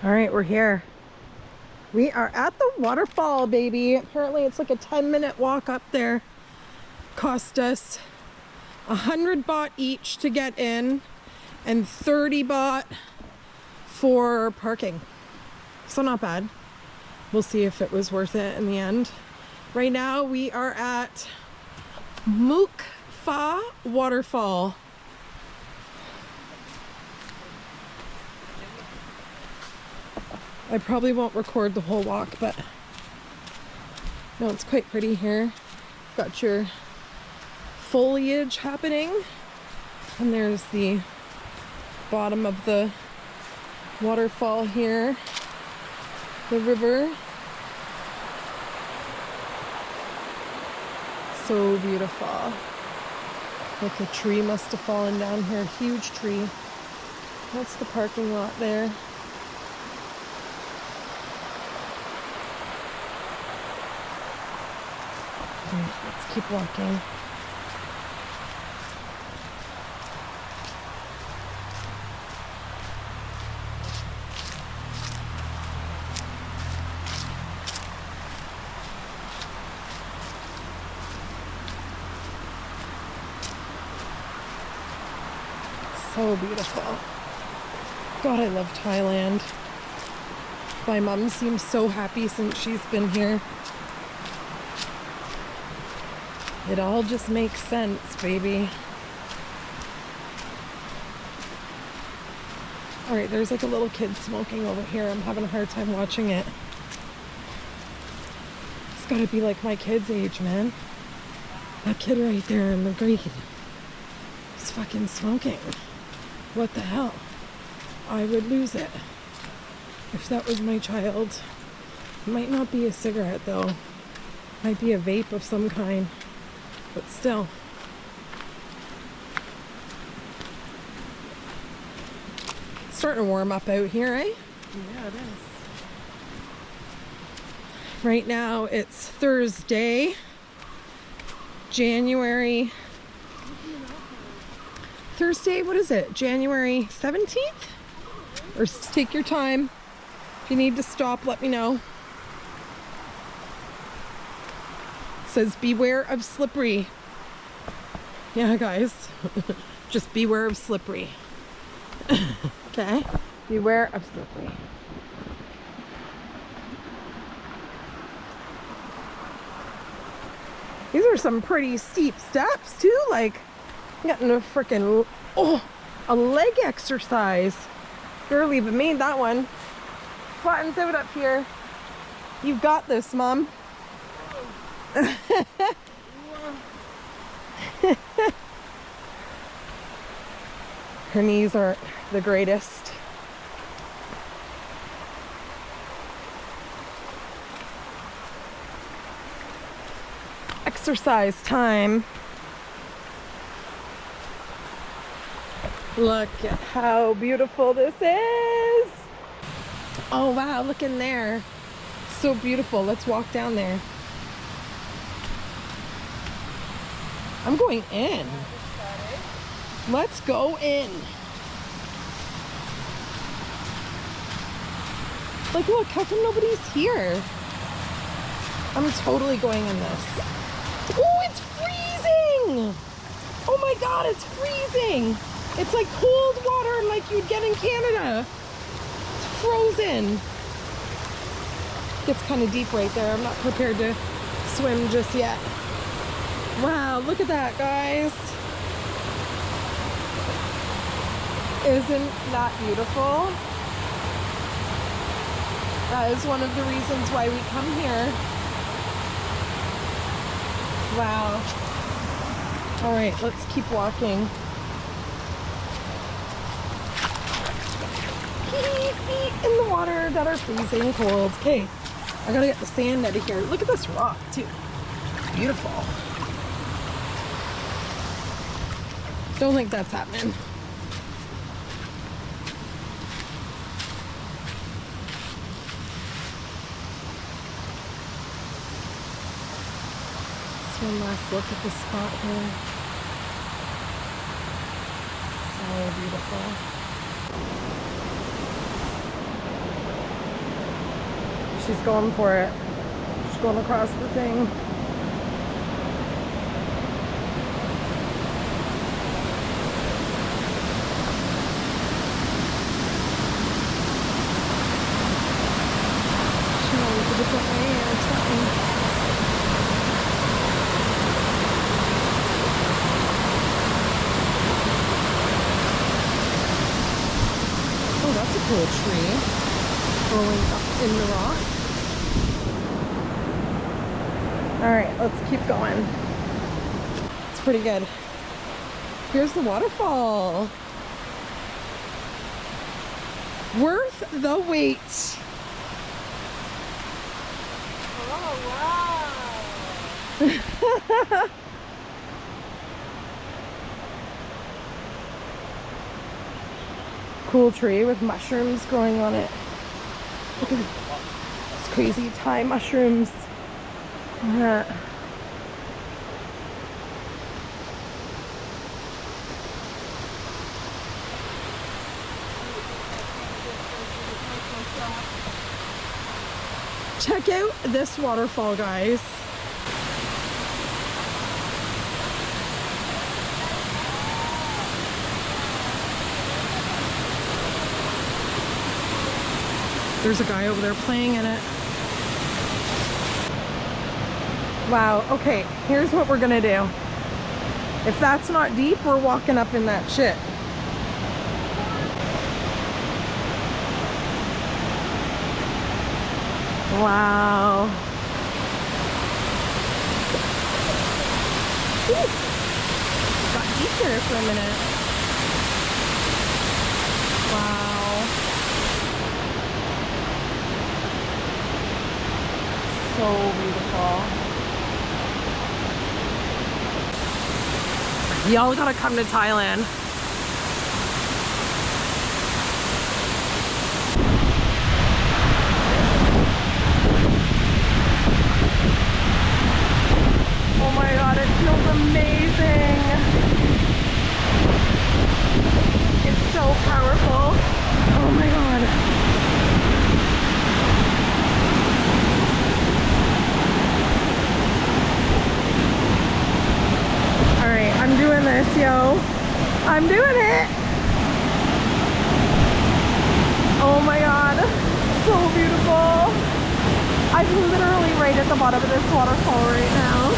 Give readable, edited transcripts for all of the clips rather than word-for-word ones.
All right, we're here. We are at the waterfall, baby. Apparently it's like a 10-minute walk up there. Cost us 100 baht each to get in and 30 baht for parking. So not bad. We'll see if it was worth it in the end. Right now we are at Mok Fa Waterfall. I probably won't record the whole walk, but no, it's quite pretty here. Got your foliage happening, and there's the bottom of the waterfall here, the river. So beautiful. Like a tree must have fallen down here, huge tree. That's the parking lot there. Let's keep walking. So beautiful. God, I love Thailand. My mom seems so happy since she's been here. It all just makes sense, baby. All right, there's like a little kid smoking over here. I'm having a hard time watching it. It's gotta be like my kid's age, man. That kid right there in the green is fucking smoking. What the hell? I would lose it if that was my child. It might not be a cigarette though. Might be a vape of some kind. But still. It's starting to warm up out here, eh? Yeah, it is. Right now it's Thursday, January... Thursday, what is it? January 17th? Or take your time. If you need to stop, let me know. Says beware of slippery. Yeah, guys. Just beware of slippery. Okay? Beware of slippery. These are some pretty steep steps too. Like, getting a freaking a leg exercise. Barely even made that one. Flattens out up here. You've got this, Mom. Her knees aren't the greatest. Exercise time. Look at how beautiful this is. Oh wow, look in there. So beautiful. Let's walk down there. I'm going in. Let's go in. Like, look, how come nobody's here? I'm totally going in this. Oh, it's freezing! Oh my God, it's freezing! It's like cold water like you'd get in Canada. It's frozen. Gets kind of deep right there. I'm not prepared to swim just yet. Wow, look at that, guys. Isn't that beautiful? That is one of the reasons why we come here. Wow. All right, let's keep walking. Feet in the water that are freezing cold. Okay, I gotta get the sand out of here. Look at this rock, too. Beautiful. Don't think that's happening. Just one last look at the spot here. So beautiful. she's going for it. She's going across the thing. She knows a different way or something. Oh, that's a cool tree growing up in the rock. All right, let's keep going. It's pretty good. Here's the waterfall. Worth the wait. Oh, wow. Cool tree with mushrooms growing on it. Look at these crazy Thai mushrooms. Look at that. Check out this waterfall, guys. There's a guy over there playing in it. Wow, okay, here's what we're gonna do. If that's not deep, we're walking up in that shit. Wow. Ooh. Got deep there for a minute. Wow. So beautiful. Y'all gotta come to Thailand. Oh my god, it feels amazing. It's so powerful. Oh my god. Alright, I'm doing this, yo. I'm doing it! Oh my god, so beautiful. I'm literally right at the bottom of this waterfall right now.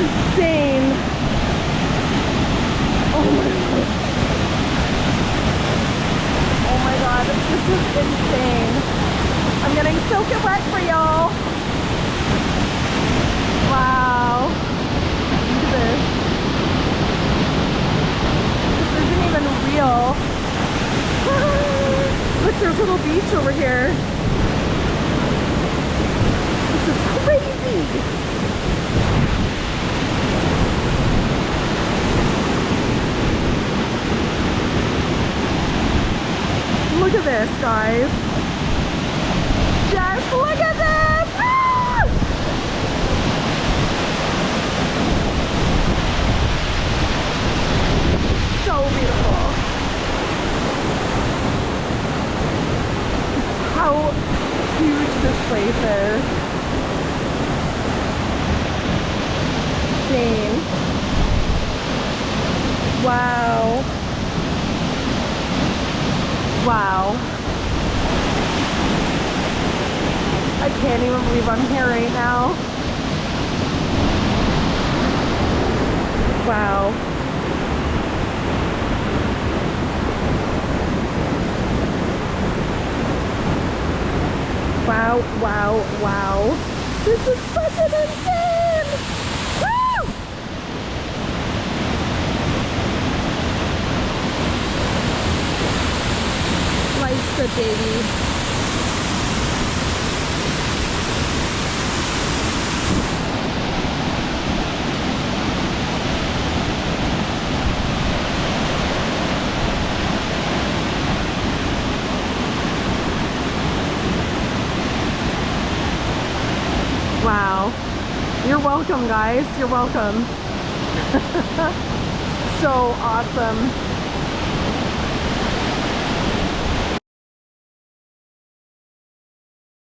Insane. Oh my god. Oh my god, this is insane. I'm getting soaking wet for y'all. Wow. Look at this. This isn't even real. Look, there's a little beach over here. This is crazy. Look at this, guys. Just look at this! Ah! So beautiful. How huge this place is. Insane. Wow. Wow. I can't even believe I'm here right now. Wow. Wow, wow, wow. This is fucking insane! Woo! Life's good, baby. Wow. You're welcome, guys. You're welcome. So awesome.